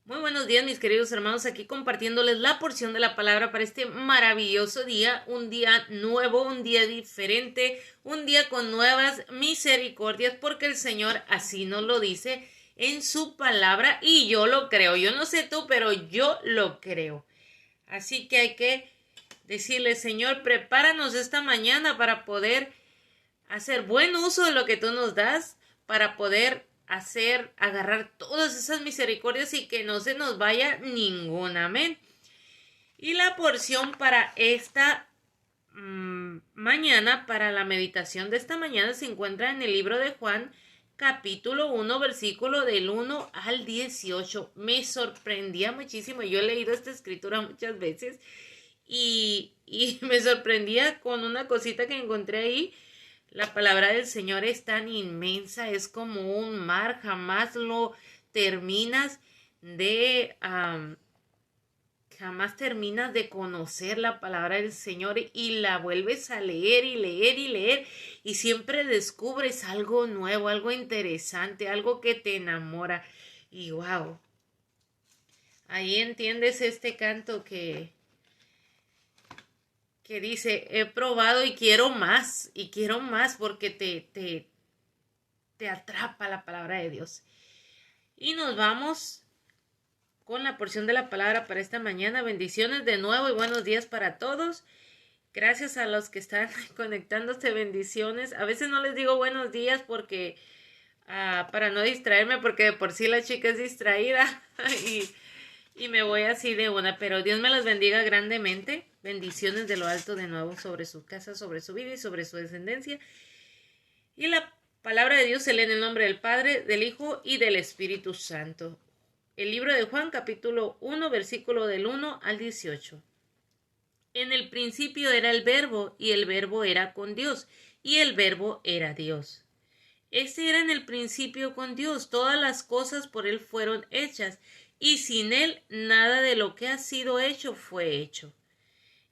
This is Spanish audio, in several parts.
Muy buenos días, mis queridos hermanos, aquí compartiéndoles la porción de la palabra para este maravilloso día, un día nuevo, un día diferente, un día con nuevas misericordias, porque el Señor así nos lo dice en su palabra y yo lo creo. Yo no sé tú, pero yo lo creo. Así que hay que decirle, Señor, prepáranos esta mañana para poder hacer buen uso de lo que tú nos das, para poder agarrar todas esas misericordias y que no se nos vaya ninguna. Amén. Y la porción para esta mañana, para la meditación de esta mañana, se encuentra en el libro de Juan, capítulo 1, versículo del 1 al 18. Me sorprendía muchísimo. Yo he leído esta escritura muchas veces y me sorprendía con una cosita que encontré ahí. La palabra del Señor es tan inmensa, es como un mar, jamás lo terminas de jamás terminas de conocer la palabra del Señor y la vuelves a leer y leer y leer y siempre descubres algo nuevo, algo interesante, algo que te enamora y wow. Ahí entiendes este canto que dice, he probado y quiero más porque te atrapa la palabra de Dios. Y nos vamos con la porción de la palabra para esta mañana. Bendiciones de nuevo y buenos días para todos. Gracias a los que están conectándose, bendiciones. A veces no les digo buenos días porque para no distraerme, porque de por sí la chica es distraída y me voy así de una, pero Dios me las bendiga grandemente. Bendiciones de lo alto de nuevo sobre su casa, sobre su vida y sobre su descendencia. Y la palabra de Dios se lee en el nombre del Padre, del Hijo y del Espíritu Santo. El libro de Juan, capítulo 1, versículo del 1 al 18. En el principio era el Verbo, y el Verbo era con Dios, y el Verbo era Dios. Este era en el principio con Dios, todas las cosas por él fueron hechas, y sin él nada de lo que ha sido hecho fue hecho.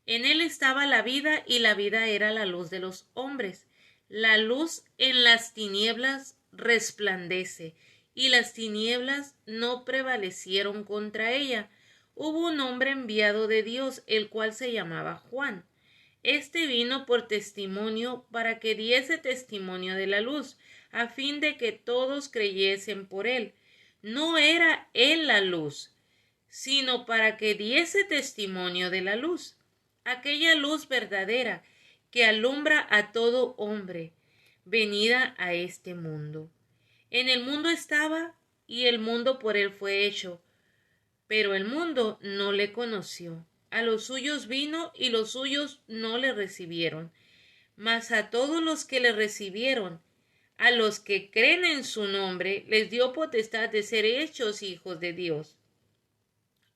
En él estaba la vida, y la vida era la luz de los hombres. La luz en las tinieblas resplandece, y las tinieblas no prevalecieron contra ella. Hubo un hombre enviado de Dios, el cual se llamaba Juan. Este vino por testimonio para que diese testimonio de la luz, a fin de que todos creyesen por él. No era él la luz, sino para que diese testimonio de la luz, aquella luz verdadera que alumbra a todo hombre, venida a este mundo. En el mundo estaba, y el mundo por él fue hecho, pero el mundo no le conoció. A los suyos vino, y los suyos no le recibieron. Mas a todos los que le recibieron, a los que creen en su nombre, les dio potestad de ser hechos hijos de Dios,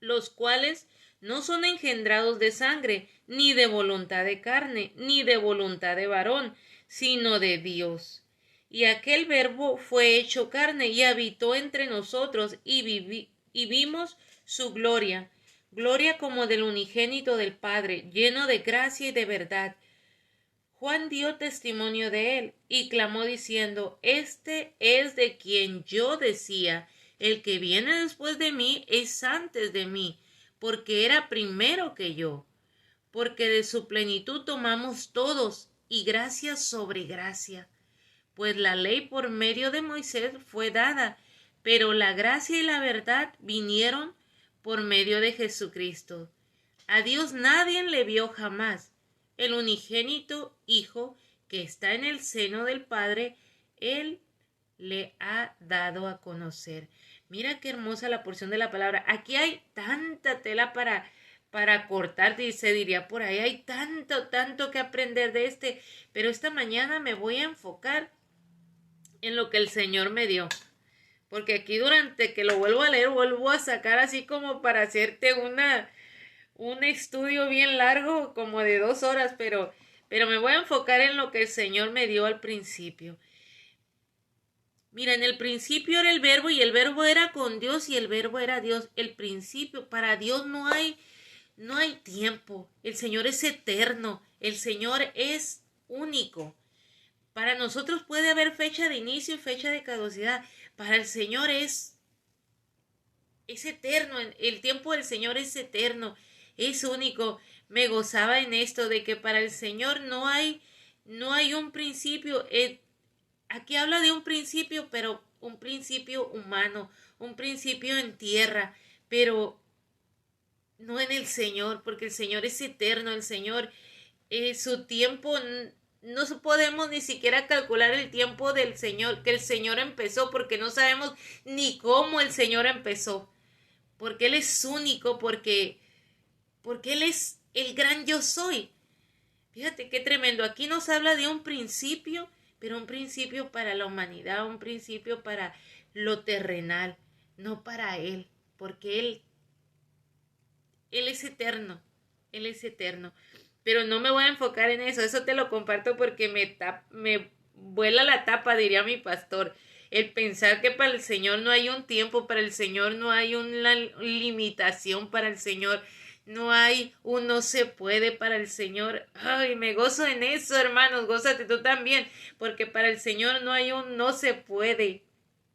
los cuales no son engendrados de sangre, ni de voluntad de carne, ni de voluntad de varón, sino de Dios. Y aquel Verbo fue hecho carne y habitó entre nosotros y vimos su gloria, gloria como del unigénito del Padre, lleno de gracia y de verdad. Juan dio testimonio de él y clamó diciendo, este es de quien yo decía, el que viene después de mí es antes de mí, porque era primero que yo, porque de su plenitud tomamos todos, y gracia sobre gracia. Pues la ley por medio de Moisés fue dada, pero la gracia y la verdad vinieron por medio de Jesucristo. A Dios nadie le vio jamás. El unigénito Hijo que está en el seno del Padre, Él le ha dado a conocer. Mira qué hermosa la porción de la palabra. Aquí hay tanta tela para cortar, se diría por ahí. Hay tanto que aprender de pero esta mañana me voy a enfocar en lo que el Señor me dio. Porque aquí durante que lo vuelvo a leer, vuelvo a sacar así como para hacerte un estudio bien largo, como de 2 horas, pero me voy a enfocar en lo que el Señor me dio al principio. Mira, en el principio era el Verbo y el Verbo era con Dios y el Verbo era Dios. El principio, para Dios no hay tiempo. El Señor es eterno. El Señor es único. Para nosotros puede haber fecha de inicio y fecha de caducidad. Para el Señor es es eterno, el tiempo del Señor es eterno, es único. Me gozaba en esto de que para el Señor no hay un principio. Aquí habla de un principio, pero un principio humano, un principio en tierra, pero no en el Señor, porque el Señor es eterno, el Señor, su tiempo, no podemos ni siquiera calcular el tiempo del Señor, que el Señor empezó, porque no sabemos ni cómo el Señor empezó, porque Él es único, porque Él es el gran yo soy. Fíjate qué tremendo, aquí nos habla de un principio, pero un principio para la humanidad, un principio para lo terrenal, no para Él, porque Él es eterno, Él es eterno. Pero no me voy a enfocar en eso te lo comparto porque me vuela la tapa, diría mi pastor. El pensar que para el Señor no hay un tiempo, para el Señor no hay una limitación, para el Señor no hay un no se puede para el Señor. Ay, me gozo en eso, hermanos, gózate tú también, porque para el Señor no hay un no se puede.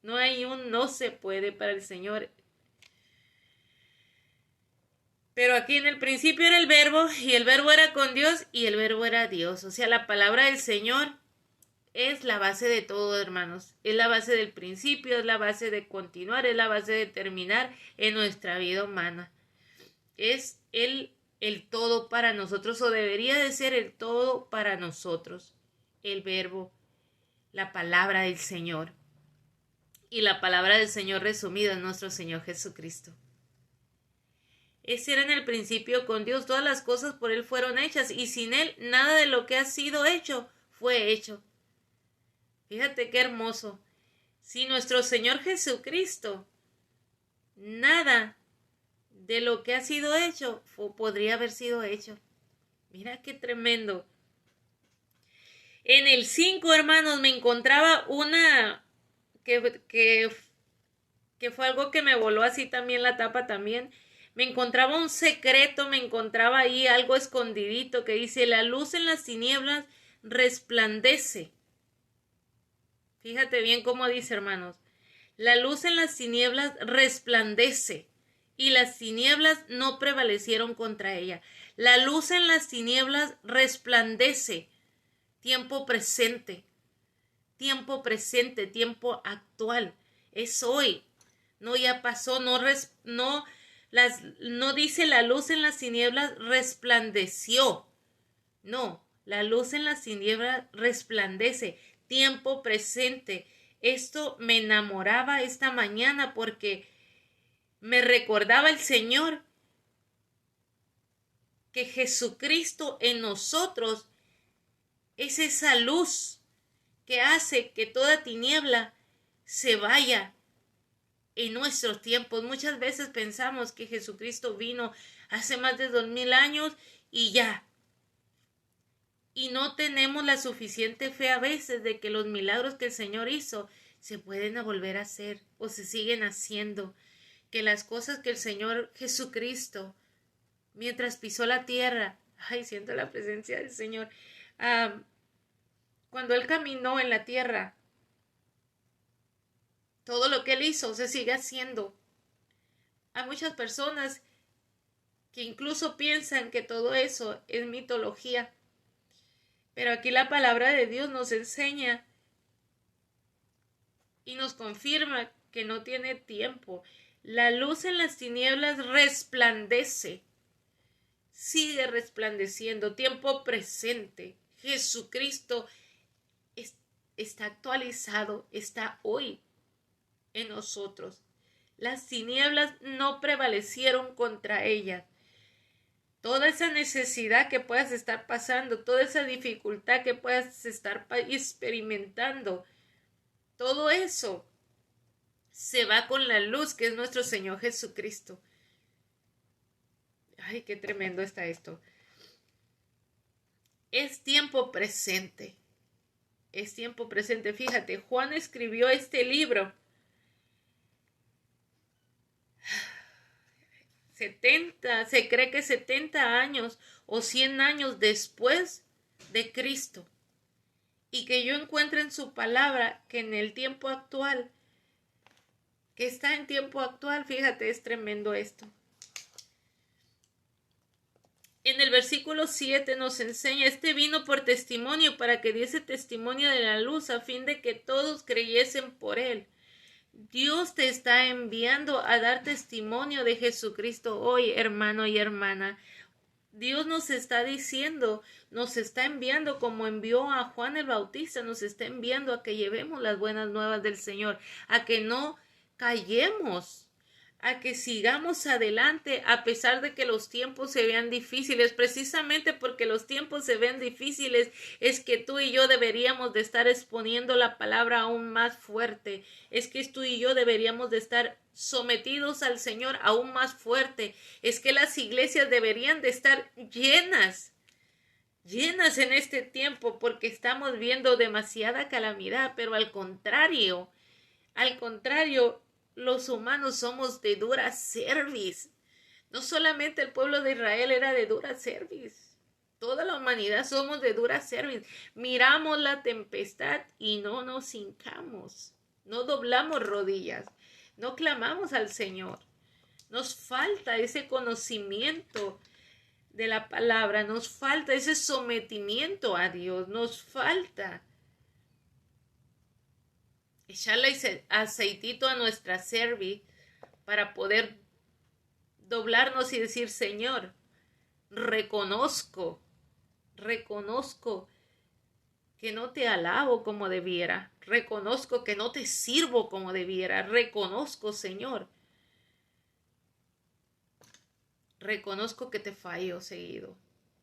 No hay un no se puede para el Señor. Pero aquí en el principio era el verbo y el verbo era con Dios y el verbo era Dios. O sea, la palabra del Señor es la base de todo, hermanos. Es la base del principio, es la base de continuar, es la base de terminar en nuestra vida humana. Es el todo para nosotros, o debería de ser el todo para nosotros. El verbo, la palabra del Señor. Y la palabra del Señor resumida en nuestro Señor Jesucristo. Ese era en el principio con Dios, todas las cosas por Él fueron hechas y sin Él nada de lo que ha sido hecho fue hecho. Fíjate qué hermoso. Sin nuestro Señor Jesucristo, nada de lo que ha sido hecho podría haber sido hecho. Mira qué tremendo. En el 5, hermanos, me encontraba una que fue algo que me voló así también la tapa también. Me encontraba un secreto, me encontraba ahí algo escondidito que dice, la luz en las tinieblas resplandece. Fíjate bien cómo dice, hermanos. La luz en las tinieblas resplandece y las tinieblas no prevalecieron contra ella. La luz en las tinieblas resplandece. Tiempo presente, tiempo actual. Es hoy. No ya pasó, no dice la luz en las tinieblas resplandeció. No, la luz en las tinieblas resplandece. Tiempo presente. Esto me enamoraba esta mañana porque me recordaba el Señor que Jesucristo en nosotros es esa luz que hace que toda tiniebla se vaya en nuestros tiempos. Muchas veces pensamos que Jesucristo vino hace más de 2000 años y ya. Y no tenemos la suficiente fe a veces de que los milagros que el Señor hizo se pueden volver a hacer o se siguen haciendo. Que las cosas que el Señor Jesucristo, mientras pisó la tierra, ay, siento la presencia del Señor, cuando Él caminó en la tierra, todo lo que Él hizo se sigue haciendo. Hay muchas personas que incluso piensan que todo eso es mitología. Pero aquí la palabra de Dios nos enseña y nos confirma que no tiene tiempo. La luz en las tinieblas resplandece. Sigue resplandeciendo. Tiempo presente. Jesucristo está actualizado. Está hoy en nosotros. Las tinieblas no prevalecieron contra ella. Toda esa necesidad que puedas estar pasando, toda esa dificultad que puedas estar experimentando, todo eso se va con la luz que es nuestro Señor Jesucristo. Ay, qué tremendo está esto. Es tiempo presente. Es tiempo presente. Fíjate, Juan escribió este libro 70, se cree que 70 años o 100 años después de Cristo. Y que yo encuentre en su palabra que en el tiempo actual que está en tiempo actual. Fíjate, es tremendo esto. En el versículo 7 nos enseña, este vino por testimonio para que diese testimonio de la luz a fin de que todos creyesen por él. Dios te está enviando a dar testimonio de Jesucristo hoy, hermano y hermana. Dios nos está diciendo, nos está enviando como envió a Juan el Bautista, nos está enviando a que llevemos las buenas nuevas del Señor, a que no callemos, a que sigamos adelante a pesar de que los tiempos se vean difíciles. Precisamente porque los tiempos se ven difíciles es que tú y yo deberíamos de estar exponiendo la palabra aún más fuerte. Es que tú y yo deberíamos de estar sometidos al Señor aún más fuerte. Es que las iglesias deberían de estar llenas en este tiempo porque estamos viendo demasiada calamidad, pero al contrario, los humanos somos de dura cerviz. No solamente el pueblo de Israel era de dura cerviz. Toda la humanidad somos de dura cerviz. Miramos la tempestad y no nos hincamos. No doblamos rodillas. No clamamos al Señor. Nos falta ese conocimiento de la palabra. Nos falta ese sometimiento a Dios. Nos falta echarle aceitito a nuestra cerviz para poder doblarnos y decir, Señor, reconozco que no te alabo como debiera, reconozco que no te sirvo como debiera, reconozco, Señor, reconozco que te fallo seguido.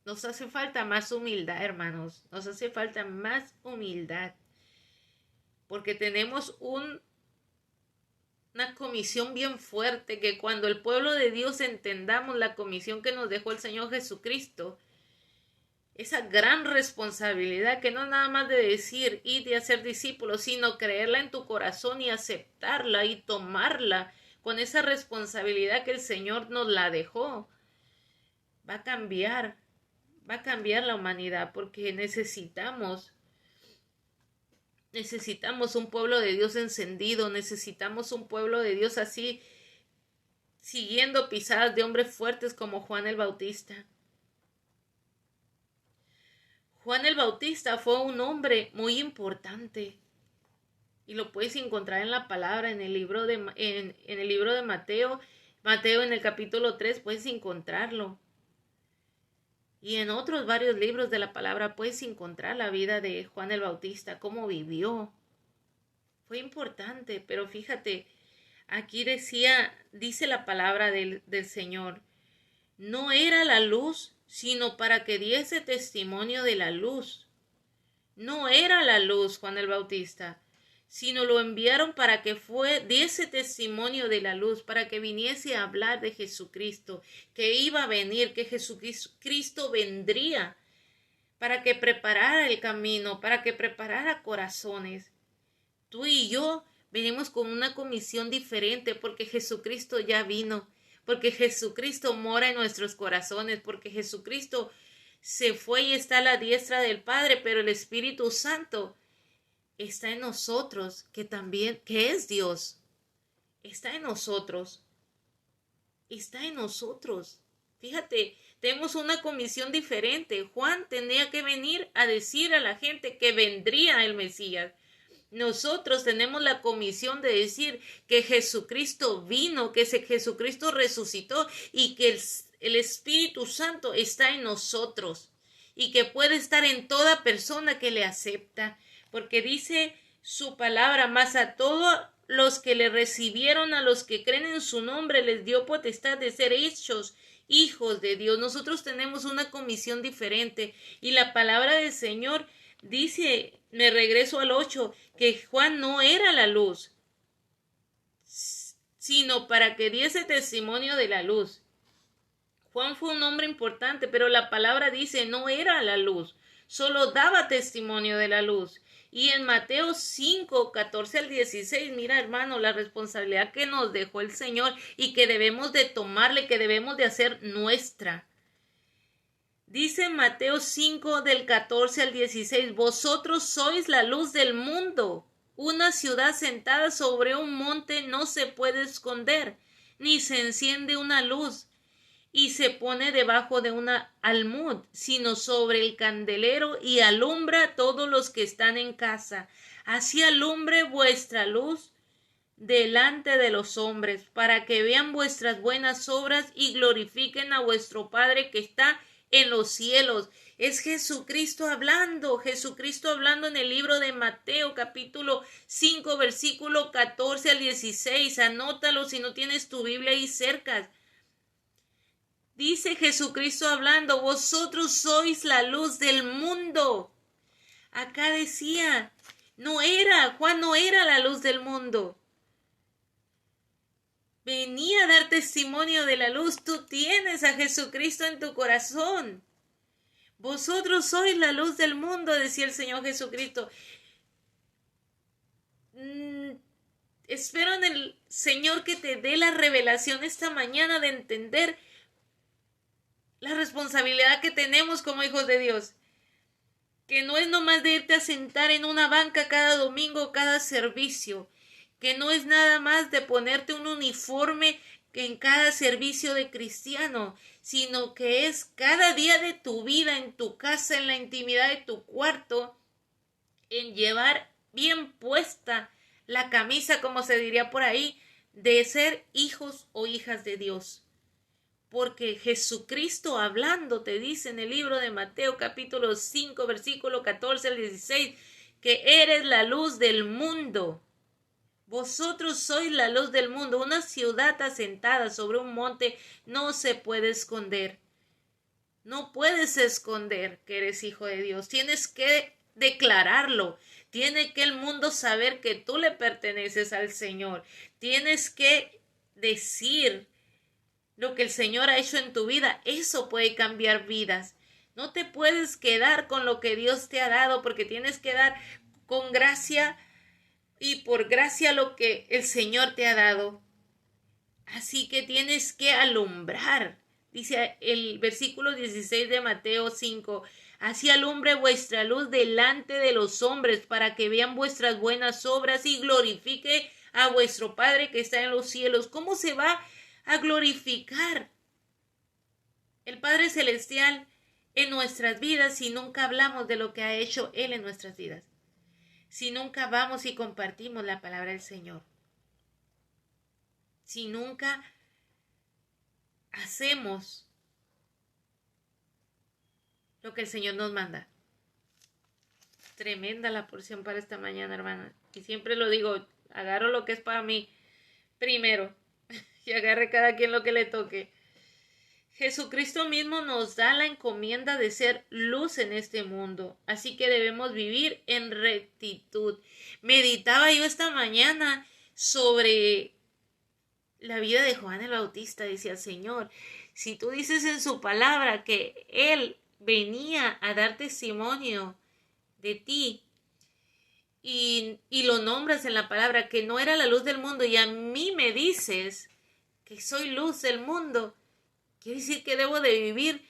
Nos hace falta más humildad, hermanos, nos hace falta más humildad. Porque tenemos una comisión bien fuerte, que cuando el pueblo de Dios entendamos la comisión que nos dejó el Señor Jesucristo, esa gran responsabilidad que no nada más de decir y de hacer discípulos, sino creerla en tu corazón y aceptarla y tomarla con esa responsabilidad que el Señor nos la dejó, va a cambiar la humanidad, porque necesitamos un pueblo de Dios encendido, necesitamos un pueblo de Dios así, siguiendo pisadas de hombres fuertes como Juan el Bautista. Juan el Bautista fue un hombre muy importante y lo puedes encontrar en la palabra, en el libro de Mateo. Mateo en el capítulo 3 puedes encontrarlo. Y en otros varios libros de la palabra puedes encontrar la vida de Juan el Bautista, cómo vivió. Fue importante, pero fíjate, aquí dice la palabra del Señor, no era la luz, sino para que diese testimonio de la luz. No era la luz Juan el Bautista, sino lo enviaron para que diese testimonio de la luz, para que viniese a hablar de Jesucristo, que iba a venir, que Jesucristo vendría, para que preparara el camino, para que preparara corazones. Tú y yo venimos con una comisión diferente, porque Jesucristo ya vino, porque Jesucristo mora en nuestros corazones, porque Jesucristo se fue y está a la diestra del Padre, pero el Espíritu Santo está en nosotros, que es Dios, está en nosotros. Fíjate, tenemos una comisión diferente. Juan tenía que venir a decir a la gente que vendría el Mesías. Nosotros tenemos la comisión de decir que Jesucristo vino, que Jesucristo resucitó y que el Espíritu Santo está en nosotros y que puede estar en toda persona que le acepta. Porque dice su palabra, mas a todos los que le recibieron, a los que creen en su nombre, les dio potestad de ser hechos hijos de Dios. Nosotros tenemos una comisión diferente y la palabra del Señor dice, me regreso al 8, que Juan no era la luz, sino para que diese testimonio de la luz. Juan fue un hombre importante, pero la palabra dice, no era la luz, solo daba testimonio de la luz. Y en Mateo 5, 14 al 16, mira hermano, la responsabilidad que nos dejó el Señor y que debemos de tomarle, que debemos de hacer nuestra. Dice Mateo 5 del 14 al 16, vosotros sois la luz del mundo. Una ciudad sentada sobre un monte no se puede esconder, ni se enciende una luz y se pone debajo de una almud, sino sobre el candelero y alumbra a todos los que están en casa. Así alumbre vuestra luz delante de los hombres, para que vean vuestras buenas obras y glorifiquen a vuestro Padre que está en los cielos. Es Jesucristo hablando en el libro de Mateo capítulo 5 versículo 14 al 16. Anótalo si no tienes tu Biblia ahí cerca. Dice Jesucristo hablando, vosotros sois la luz del mundo. Acá decía, Juan no era la luz del mundo. Venía a dar testimonio de la luz. Tú tienes a Jesucristo en tu corazón. Vosotros sois la luz del mundo, decía el Señor Jesucristo. Espero en el Señor que te dé la revelación esta mañana de entender la responsabilidad que tenemos como hijos de Dios. Que no es nomás de irte a sentar en una banca cada domingo, cada servicio. Que no es nada más de ponerte un uniforme en cada servicio de cristiano, sino que es cada día de tu vida, en tu casa, en la intimidad de tu cuarto, en llevar bien puesta la camisa, como se diría por ahí, de ser hijos o hijas de Dios. Porque Jesucristo hablando te dice en el libro de Mateo capítulo 5 versículo 14 al 16 que eres la luz del mundo. Vosotros sois la luz del mundo. Una ciudad asentada sobre un monte no se puede esconder. No puedes esconder que eres hijo de Dios. Tienes que declararlo. Tiene que el mundo saber que tú le perteneces al Señor. Tienes que decir lo que el Señor ha hecho en tu vida. Eso puede cambiar vidas. No te puedes quedar con lo que Dios te ha dado, porque tienes que dar con gracia y por gracia lo que el Señor te ha dado. Así que tienes que alumbrar. Dice el versículo 16 de Mateo 5. Así alumbre vuestra luz delante de los hombres, para que vean vuestras buenas obras y glorifique a vuestro Padre que está en los cielos. ¿Cómo se va a glorificar el Padre Celestial en nuestras vidas si nunca hablamos de lo que ha hecho Él en nuestras vidas? Si nunca vamos y compartimos la palabra del Señor. Si nunca hacemos lo que el Señor nos manda. Tremenda la porción para esta mañana, hermana. Y siempre lo digo, agarro lo que es para mí primero y agarre cada quien lo que le toque. Jesucristo mismo nos da la encomienda de ser luz en este mundo, así que debemos vivir en rectitud. Meditaba yo esta mañana sobre la vida de Juan el Bautista. Decía el Señor, si tú dices en su palabra que Él venía a dar testimonio de ti y lo nombras en la palabra que no era la luz del mundo y a mí me dices que soy luz del mundo, quiere decir que debo de vivir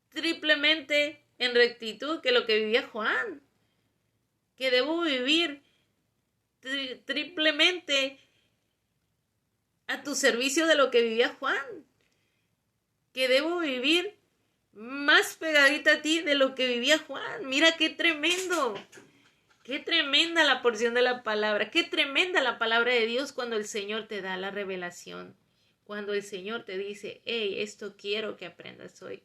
triplemente en rectitud que lo que vivía Juan. Que debo vivir triplemente a tu servicio de lo que vivía Juan. Que debo vivir más pegadita a ti de lo que vivía Juan. Mira qué tremendo. Qué tremenda la porción de la palabra. Qué tremenda la palabra de Dios cuando el Señor te da la revelación. Cuando el Señor te dice, hey, esto quiero que aprendas hoy.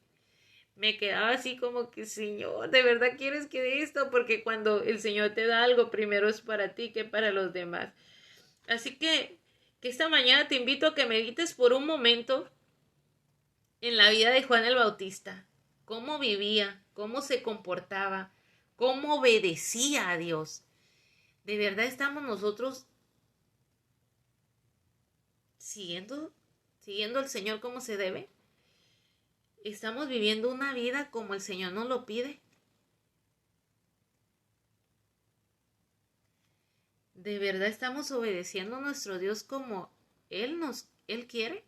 Me quedaba así como que, Señor, ¿de verdad quieres que de esto? Porque cuando el Señor te da algo, primero es para ti que para los demás. Así que esta mañana te invito a que medites por un momento en la vida de Juan el Bautista. Cómo vivía, cómo se comportaba, cómo obedecía a Dios. ¿De verdad estamos nosotros siguiendo al Señor como se debe? ¿Estamos viviendo una vida como el Señor nos lo pide? ¿De verdad estamos obedeciendo a nuestro Dios como Él quiere?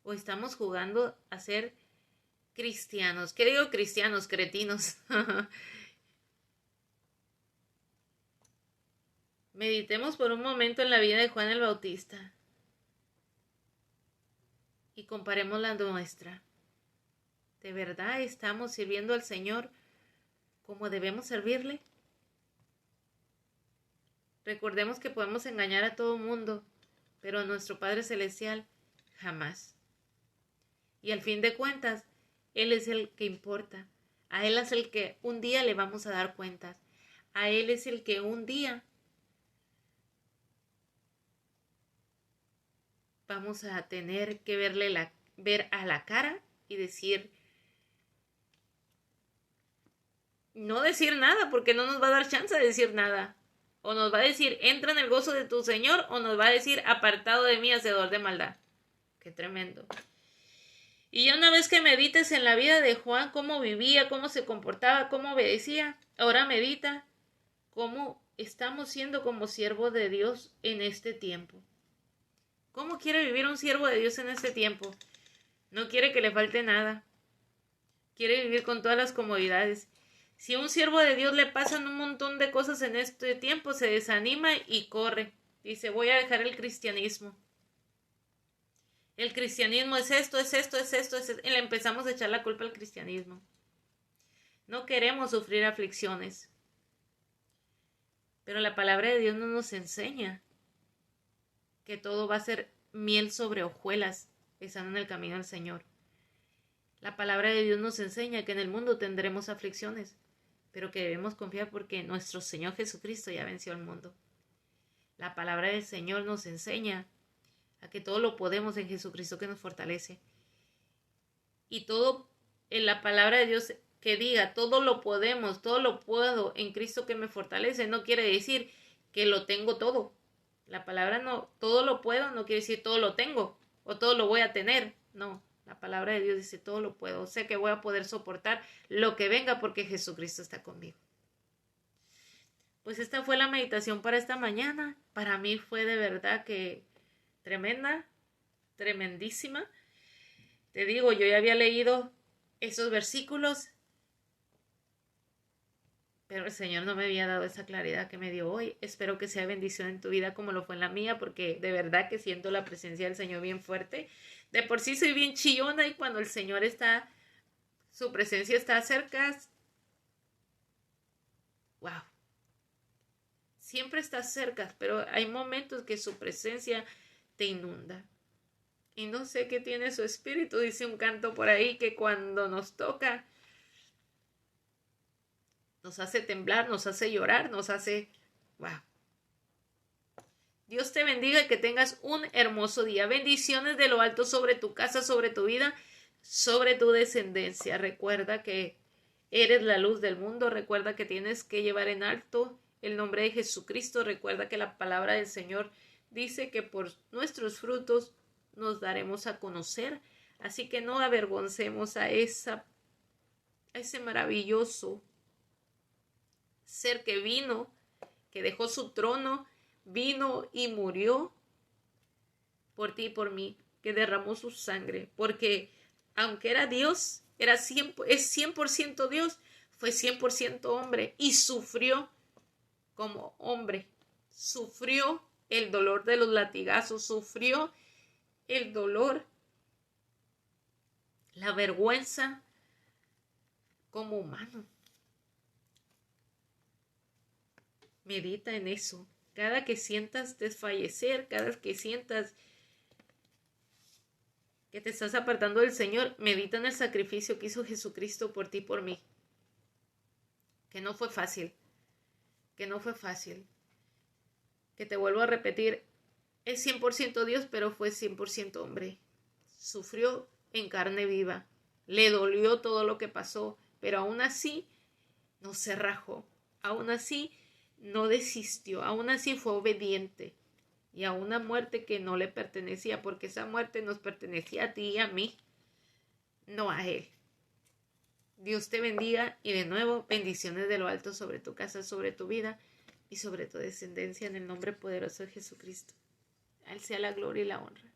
¿O estamos jugando a ser cristianos? ¿Qué digo cristianos? Cretinos. Meditemos por un momento en la vida de Juan el Bautista y comparemos la nuestra. ¿De verdad estamos sirviendo al Señor como debemos servirle? Recordemos que podemos engañar a todo mundo, pero a nuestro Padre Celestial jamás. Y al fin de cuentas, Él es el que importa. A Él es el que un día le vamos a dar cuentas. A Él es el que un día vamos a tener que ver a la cara y decir, no decir nada, porque no nos va a dar chance de decir nada. O nos va a decir, entra en el gozo de tu Señor, o nos va a decir, apartado de mí, hacedor de maldad. Qué tremendo. Y ya una vez que medites en la vida de Juan, cómo vivía, cómo se comportaba, cómo obedecía, ahora medita cómo estamos siendo como siervos de Dios en este tiempo. ¿Cómo quiere vivir un siervo de Dios en este tiempo? No quiere que le falte nada. Quiere vivir con todas las comodidades. Si a un siervo de Dios le pasan un montón de cosas en este tiempo, se desanima y corre. Dice, voy a dejar el cristianismo. El cristianismo es esto, es esto, es esto, es esto. Y le empezamos a echar la culpa al cristianismo. No queremos sufrir aflicciones. Pero la palabra de Dios no nos enseña que todo va a ser miel sobre hojuelas estando en el camino del Señor. La palabra de Dios nos enseña que en el mundo tendremos aflicciones, pero que debemos confiar porque nuestro Señor Jesucristo ya venció al mundo. La palabra del Señor nos enseña a que todo lo podemos en Jesucristo que nos fortalece. Y todo en la palabra de Dios que diga, todo lo podemos, todo lo puedo en Cristo que me fortalece, no quiere decir que lo tengo todo. La palabra no, todo lo puedo, no quiere decir todo lo tengo o todo lo voy a tener. No, la palabra de Dios dice todo lo puedo. Sé que voy a poder soportar lo que venga porque Jesucristo está conmigo. Pues esta fue la meditación para esta mañana. Para mí fue de verdad que tremenda, tremendísima. Te digo, yo ya había leído esos versículos, pero el Señor no me había dado esa claridad que me dio hoy. Espero que sea bendición en tu vida como lo fue en la mía, porque de verdad que siento la presencia del Señor bien fuerte. De por sí soy bien chillona y cuando el Señor está, su presencia está cerca, wow. Siempre está cerca, pero hay momentos que su presencia te inunda. Y no sé qué tiene su espíritu, dice un canto por ahí, que cuando nos toca, nos hace temblar, nos hace llorar, nos hace... ¡Wow! Dios te bendiga y que tengas un hermoso día. Bendiciones de lo alto sobre tu casa, sobre tu vida, sobre tu descendencia. Recuerda que eres la luz del mundo. Recuerda que tienes que llevar en alto el nombre de Jesucristo. Recuerda que la palabra del Señor dice que por nuestros frutos nos daremos a conocer. Así que no avergoncemos a ese maravilloso ser que vino, que dejó su trono, vino y murió por ti y por mí, que derramó su sangre, porque aunque era Dios, es 100% Dios, fue 100% hombre y sufrió como hombre, sufrió el dolor de los latigazos, sufrió el dolor, la vergüenza como humano. Medita en eso. Cada que sientas desfallecer, cada que sientas que te estás apartando del Señor, medita en el sacrificio que hizo Jesucristo por ti y por mí. Que no fue fácil. Que no fue fácil. Que te vuelvo a repetir, es 100% Dios, pero fue 100% hombre. Sufrió en carne viva. Le dolió todo lo que pasó, pero aún así no se rajó. Aún así no desistió, aún así fue obediente y a una muerte que no le pertenecía, porque esa muerte nos pertenecía a ti y a mí, no a él. Dios te bendiga y de nuevo bendiciones de lo alto sobre tu casa, sobre tu vida y sobre tu descendencia en el nombre poderoso de Jesucristo. A él sea la gloria y la honra.